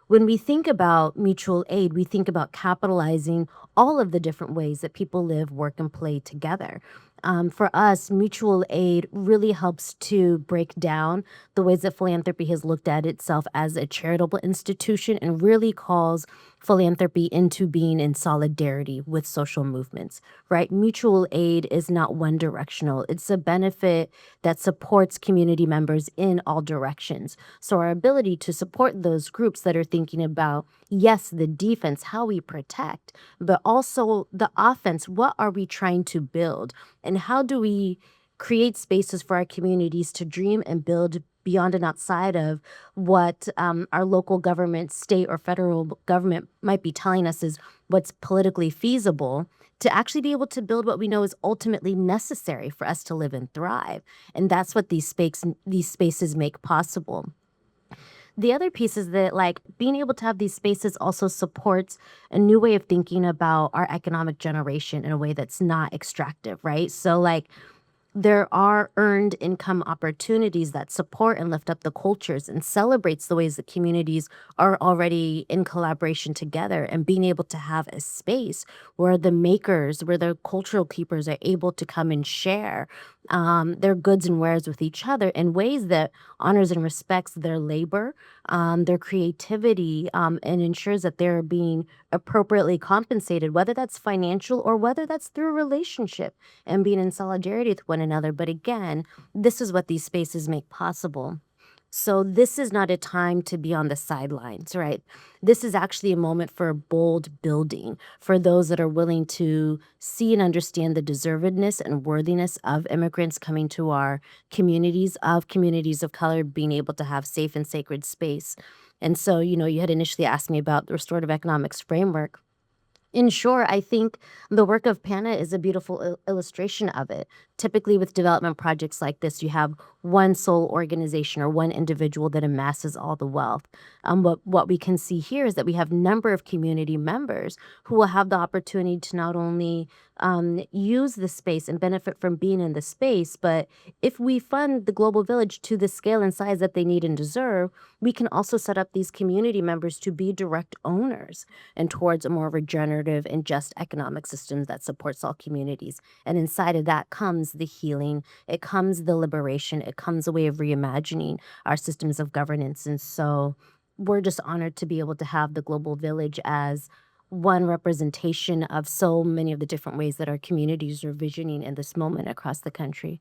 when we think about mutual aid, we think about capitalizing all of the different ways that people live, work, and play together. For us, mutual aid really helps to break down the ways that philanthropy has looked at itself as a charitable institution and really calls philanthropy into being in solidarity with social movements, right? Mutual aid is not one directional, it's a benefit that supports community members in all directions. So, our ability to support those groups that are thinking about, yes, the defense, how we protect, but also the offense, what are we trying to build? And how do we create spaces for our communities to dream and build beyond and outside of what our local government, state, or federal government might be telling us is what's politically feasible to actually be able to build what we know is ultimately necessary for us to live and thrive. And that's what these spaces make possible. The other piece is that, like, being able to have these spaces also supports a new way of thinking about our economic generation in a way that's not extractive, right? So, like, there are earned income opportunities that support and lift up the cultures and celebrates the ways that communities are already in collaboration together, and being able to have a space where the makers, where the cultural keepers are able to come and share their goods and wares with each other in ways that honors and respects their labor, their creativity, and ensures that they're being appropriately compensated, whether that's financial or whether that's through a relationship and being in solidarity with one another. But again, this is what these spaces make possible. So this is not a time to be on the sidelines, right? This is actually a moment for bold building for those that are willing to see and understand the deservedness and worthiness of immigrants coming to our communities, of communities of color being able to have safe and sacred space. And so, you had initially asked me about the restorative economics framework. In short, I think the work of PANA is a beautiful illustration of it. Typically, with development projects like this, you have one sole organization or one individual that amasses all the wealth. What we can see here is that we have a number of community members who will have the opportunity to not only use the space and benefit from being in the space, but if we fund the global village to the scale and size that they need and deserve, we can also set up these community members to be direct owners and towards a more regenerative and just economic systems that supports all communities. And inside of that comes the healing, it comes the liberation, it comes a way of reimagining our systems of governance. And so we're just honored to be able to have the global village as one representation of so many of the different ways that our communities are visioning in this moment across the country.